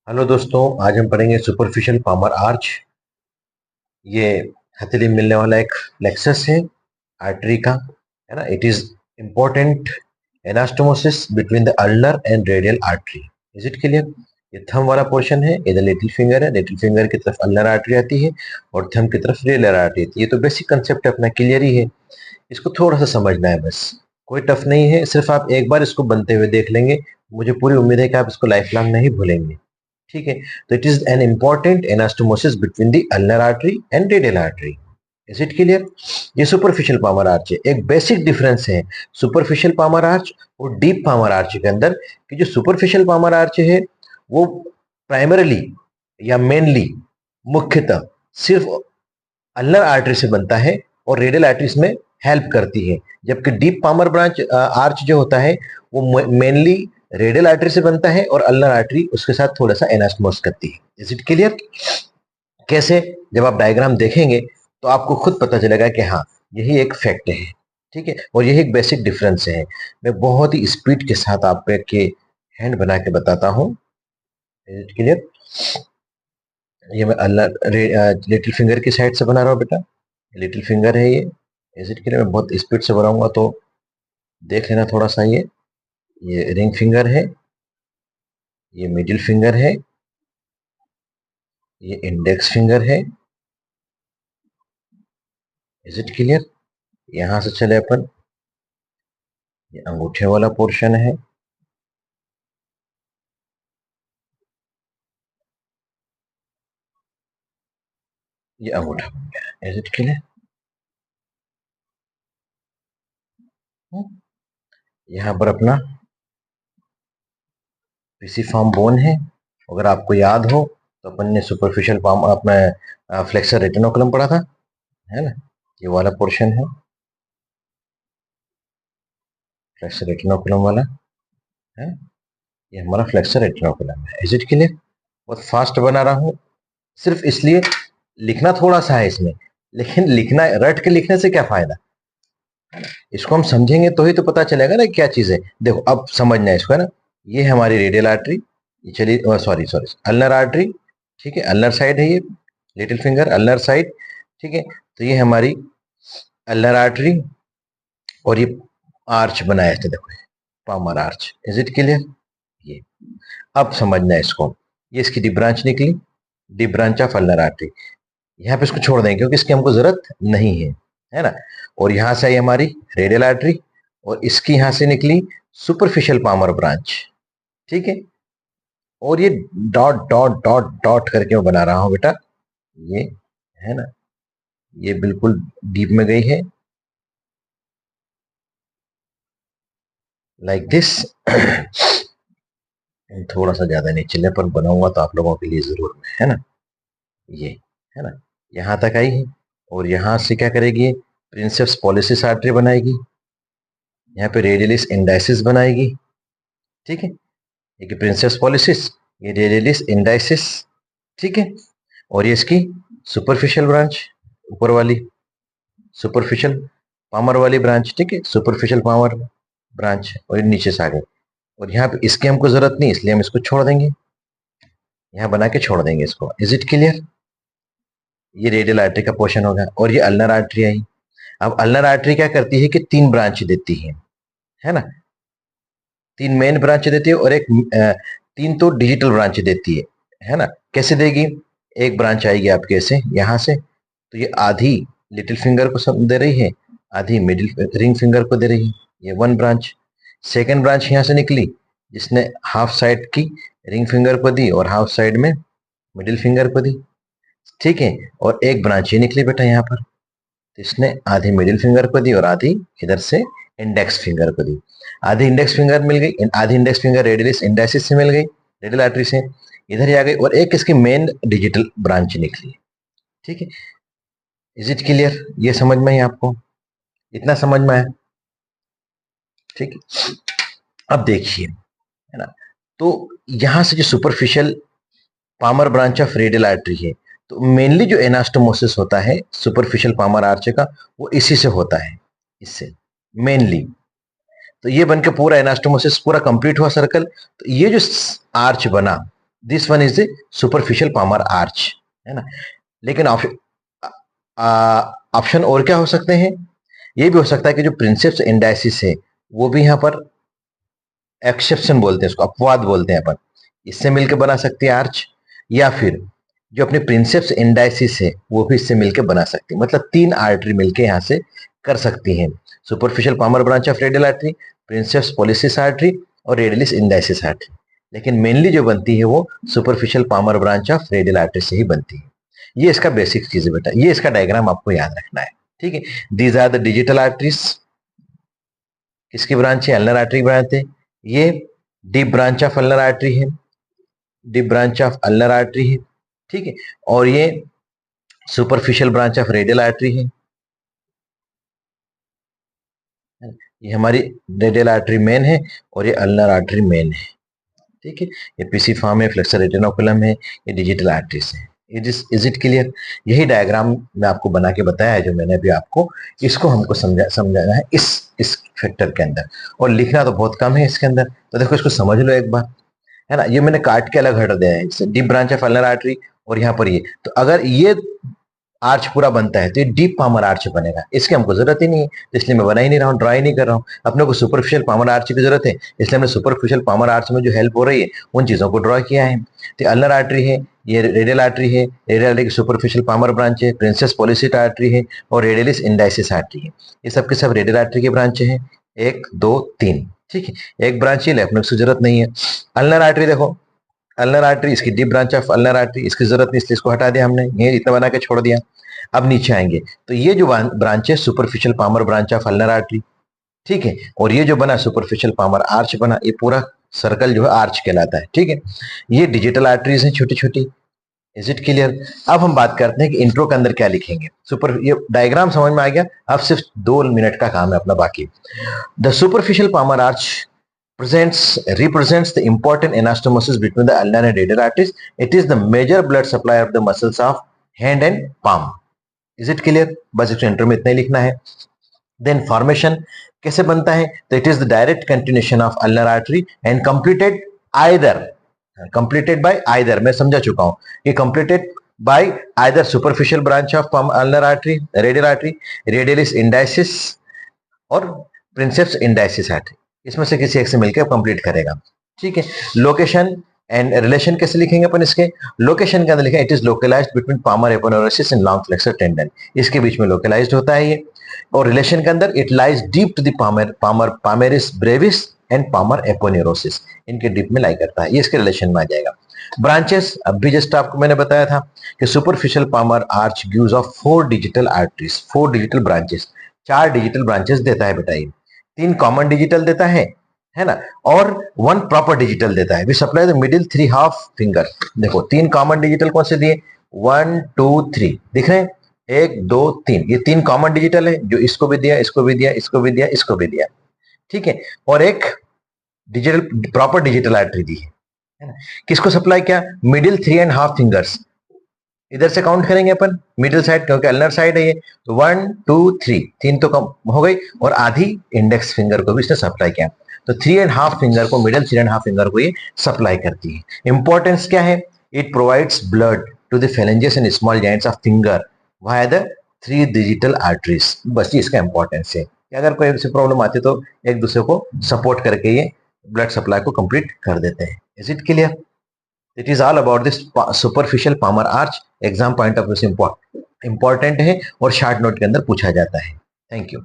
Hello दोस्तों, आज हम पढ़ेंगे सुपरफिशियल पामर आर्च। ये हथेली में मिलने वाला एक प्लेक्सस है आर्टरी का, है ना। It is important anastomosis between the ulnar and radial artery. Is it clear? ये थंब वाला पोर्शन है, इधर लिटिल फिंगर है, लिटिल फिंगर की तरफ अल्नर आर्टरी आती है और थंब की तरफ रेडियल आर्टरी आती है। ये तो बेसिक कंसेप्ट अपना क्लियर ही है, इसको थोड़ा सा समझना है बस। कोई टफ नहीं है, सिर्फ आप एक बार इसको बनते हुए देख लेंगे, मुझे पूरी उम्मीद है कि आप इसको लाइफ लॉन्ग नहीं भूलेंगे। ठीक है, तो it is an important anastomosis between the ulnar artery and radial artery. Is it clear? ये सुपरफिशियल पामर आर्च है। एक बेसिक डिफरेंस है सुपरफिशियल पामर आर्च और डीप पामर आर्च के अंदर, कि जो सुपरफिशियल पामर आर्च है वो प्राइमरली या मेनली मुख्यतः सिर्फ अल्नर आर्टरी से बनता है और रेडियल आर्टरी इसमें हेल्प करती है, जबकि डीप पामर ब्रांच आर्च जो होता है वो मेनली रेडियल आर्टरी से बनता है और अल्नर आर्टरी उसके साथ थोड़ा सा एनास्टोमोस करती है। Is it clear? कैसे? जब आप डायग्राम देखेंगे तो आपको खुद पता चलेगा कि हाँ, यही एक फैक्ट है। ठीक है, और यही एक बेसिक डिफरेंस है। मैं बहुत ही स्पीड के साथ आप के हैंड बना के बताता हूँ। Is it clear? ये मैं अल्नर लिटिल फिंगर की साइड से बना रहा हूँ बेटा, लिटिल फिंगर है ये। Is it clear? मैं बहुत स्पीड से बनाऊंगा तो देख लेना थोड़ा सा। ये रिंग फिंगर है, ये मिडिल फिंगर है, ये इंडेक्स फिंगर है। Is it clear? यहां से चले अपन, ये अंगूठे वाला पोर्शन है, ये अंगूठा बन गया। Is it clear? यहाँ पर अपना पिसिफॉर्म बोन है। अगर आपको याद हो तो अपन ने सुपरफिशियल पाम अपना फ्लेक्सर रेटिनोकुलम पढ़ा था, है ना। ये वाला पोर्शन है फ्लेक्सर रेटिनोकुलम वाला, है। ये हमारा फ्लेक्सर रेटिनोकुलम है। Is it clear? बहुत फास्ट बना रहा हूँ सिर्फ इसलिए, लिखना थोड़ा सा है इसमें, लेकिन लिखना रट के लिखने से क्या फायदा। इसको हम समझेंगे तो ही तो पता चलेगा ना क्या चीज है। देखो अब समझना है इसको, है ना। ये है हमारी रेडियल आर्टरी, ये चलिए सॉरी सॉरी अल्नर आर्टरी। ठीक है, अल्नर साइड है ये, लिटिल फिंगर अल्नर साइड। ठीक है, तो ये हमारी अल्नर आर्टरी और ये आर्च बनाया था, देखो palmar arch. Is it clear? ये अब समझना है इसको। ये इसकी डी ब्रांच निकली, D branch of ulnar artery. यहाँ पे इसको छोड़ देंगे क्योंकि इसकी हमको जरूरत नहीं है ना। और यहाँ से आई हमारी रेडियल आर्टरी और इसकी यहाँ से निकली सुपरफिशियल पामर ब्रांच। ठीक है, और ये डॉट डॉट डॉट डॉट करके मैं बना रहा हूं बेटा, ये, है ना। ये बिल्कुल डीप में गई है, लाइक दिस। थोड़ा सा ज्यादा नहीं चलने पर बनाऊंगा तो आप लोगों के लिए जरूर है ना। ये, है ना, यहाँ तक आई है। और यहाँ से क्या करेगी, प्रिंसेप्स पॉलिसिस आर्टरी बनाएगी, यहाँ पे रेडियलिस इंडाइसिस बनाएगी। ठीक है, ये प्रिंसेप्स पॉलिसिस, ये रेडियलिस इंडाइसिस। ठीक है, और ये इसकी सुपरफिशियल ब्रांच, ऊपर वाली सुपरफिशियल पामर वाली ब्रांच। ठीक है, सुपरफिशियल पामर ब्रांच, और ये नीचे से आ गई। और यहाँ पे इसकी हमको जरूरत नहीं, इसलिए हम इसको छोड़ देंगे, यहाँ बना के छोड़ देंगे इसको। Is it clear? ये रेडियल आर्टरी का पोर्शन होगा और ये अल्नर आर्टरी आई। अब अल्नर आर्टरी क्या करती है कि तीन ब्रांच देती है ना। तीन मेन ब्रांच देती है और एक तीन तो डिजिटल ब्रांच देती है ना। कैसे देगी? एक ब्रांच आएगी आपके ऐसे यहाँ से, तो ये आधी लिटिल फिंगर को दे रही है, आधी मिडिल रिंग फिंगर को दे रही है, ये वन ब्रांच। सेकेंड ब्रांच यहाँ से निकली जिसने हाफ साइड की रिंग फिंगर को दी और हाफ साइड में मिडिल फिंगर को दी। ठीक है, और एक ब्रांच ये निकली बेटा यहाँ पर, तो इसने आधी मिडिल फिंगर को दी और आधी इधर से इंडेक्स फिंगर को दी। आधी इंडेक्स फिंगर मिल गई, आधी इंडेक्स फिंगर रेडियलिस इंडाइसिस से मिल गई, रेडियल आर्टरी से इधर ही आ गई, और एक इसकी मेन डिजिटल ब्रांच निकली। ठीक है, इज इट क्लियर? ये समझ में है आपको? इतना समझ में है? ठीक है, अब देखिए, है ना। तो यहां से जो superficial palmar branch of radial artery है, तो मेनली जो एनास्टोमोसिस होता है सुपरफिशियल पामर आर्च का, वो इसी से होता है, इससे मेनली। तो ये बन के पूरा एनास्टोमोसिस पूरा कंप्लीट हुआ सर्कल। तो ये जो आर्च बना, this one is the superficial palmar arch, है ना। लेकिन ऑप्शन और क्या हो सकते हैं, ये भी हो सकता है कि जो प्रिंसेप्स इंडाइसिस है वो भी यहाँ पर एक्सेप्शन बोलते हैं, उसको अपवाद बोलते हैं अपन, इससे मिलकर बना सकती है आर्च, या फिर जो अपने प्रिंसेप्स इंडाइसिस है वो भी इससे मिलकर बना सकती है। मतलब 3 आर्टरी मिलकर यहाँ से कर सकती हैं, superficial palmar branch of radial artery, princeps pollicis artery और रेडियलिस इंडाइसिस आर्टरी। लेकिन मेनली जो बनती है वो superficial palmar branch of radial artery से ही बनती है। ये इसका बेसिक चीज है बेटा, ये इसका डायग्राम आपको याद रखना है, ठीक है। These are the digital arteries, किसकी ब्रांच है, अल्नर आर्टरी ब्रांच है। ये deep branch of ulnar artery है, deep branch of ulnar artery है, ठीक है। और ये superficial branch of radial artery है, ये हमारी रेडियल आर्टरी मेन है और ये अल्नर आर्टरी मेन है, ठीक है। ये पीसीफॉर्म है, फ्लेक्सर रेटिनोकुलम है, ये डिजिटल आर्टरीज है। Is it clear? यही डायग्राम मैं आपको बना के बताया है जो मैंने अभी आपको, इसको हमको समझाना है इस फैक्टर के अंदर, और लिखना तो बहुत कम है इसके अंदर। तो देखो इसको समझ लो एक बार, है ना। ये मैंने काट के अलग हटा दिया है, जैसे deep branch of ulnar artery और यहाँ पर ये, तो अगर ये आर्च पूरा बनता है तो ये डीप पामर आर्च बनेगा, इसकी हमको जरूरत ही नहीं है, तो इसलिए मैं बना ही नहीं रहा हूँ, ड्रा ही नहीं कर रहा हूँ। अपने को सुपरफिशियल पामर आर्च की जरूरत है, इसलिए हमने सुपरफिशियल पामर आर्च में जो हेल्प हो रही है उन चीजों को ड्रॉ किया है। तो अल्नर आर्टरी है, ये रेडियल आर्टरी है, रेडियल आर्टरी की सुपरफिशियल पामर ब्रांच है, प्रिंसेस पॉलिसिट आर्टरी है और रेडियलिस इंडाइसिस आर्टरी है। ये सब के सब रेडियल आर्टरी की ब्रांच है, 1 2 3, ठीक है। एक ब्रांच ही अपने को जरूरत नहीं है। अल्नर आर्टरी देखो, अल्नर आर्टरी इसकी deep branch of ulnar artery, इसकी जरूरत नहीं इसलिए इसको हटा दिया हमने, ये इतना बना के छोड़ दिया। अब नीचे आएंगे तो ये जो ब्रांच है superficial palmar branch of ulnar artery, ठीक है। और ये जो बना सुपरफिशियल पामर आर्च बना, ये पूरा सर्कल जो है आर्च कहलाता है, ठीक है। ये डिजिटल आर्टरीज हैं छोटी छोटी। Is it clear? अब हम बात करते हैं कि इंट्रो के अंदर क्या लिखेंगे। ये डायग्राम समझ में आ गया, अब सिर्फ 2 मिनट का काम है अपना बाकी। The superficial palmar arch represents the important anastomosis between the ulnar and radial arteries. It is the major blood supply of the muscles of hand and palm. Is it clear? बस इसको intro में इतना ही लिखना है। Then formation कैसे बनता है, तो it is the direct continuation of ulnar artery and completed by either, मैं समझा चुका हूं कि completed by either superficial branch of ulnar artery, radial artery, radialis indicis और princeps indicis artery, इसमें से किसी एक से मिलकर कंप्लीट करेगा, ठीक है। लोकेशन एंड रिलेशन कैसे लिखेंगे अपन इसके, लोकेशन के अंदर लिखें it is localized between palmar aponeurosis and long flexor tendon, इसके बीच में लोकलाइज्ड होता है ये। और रिलेशन के अंदर it lies deep to the palmaris brevis and palmar aponeurosis, इनके डीप में लाई करता है, ये इसके रिलेशन में आ जाएगा। ब्रांचेस, अब भी जस्ट आपको मैंने बताया था कि superficial palmar arch gives off 4 digital arteries, 4 digital branches, 4 digital branches देता है बेटा ये। 3 कॉमन डिजिटल देता है ना, और 1 प्रॉपर डिजिटल देता है। We supply the middle 3 half finger. देखो 3 कॉमन डिजिटल कौन से दिए, 1 2 3 दिख रहे हैं, 1 2 3, ये 3 कॉमन डिजिटल है जो इसको भी दिया, इसको भी दिया, इसको भी दिया, इसको भी दिया, ठीक है। और एक डिजिटल प्रॉपर डिजिटल आर्टरी दी है ना। किसको सप्लाई किया, मिडिल 3 एंड हाफ फिंगर्स, इधर से काउंट करेंगे अपन मिडिल साइड क्योंकि अल्नर साइड है ये, तो 1 2 3, 3 तो कम हो गई, और आधी इंडेक्स फिंगर को भी इसने सप्लाई किया, तो 3 एंड हाफ फिंगर को, मिडिल 3 एंड हाफ फिंगर को ये सप्लाई करती है। इंपॉर्टेंस क्या है, it provides blood to the phalanges and small joints of finger via the 3 digital arteries, बस ये इसका इंपॉर्टेंस है। अगर कोई ऐसी प्रॉब्लम आती तो एक दूसरे को सपोर्ट करके ये ब्लड सप्लाई को कंप्लीट कर देते हैं। Is it clear? It is all about this superficial palmar arch, exam point of view से इंपॉर्टेंट है और शॉर्ट नोट के अंदर पूछा जाता है। Thank you.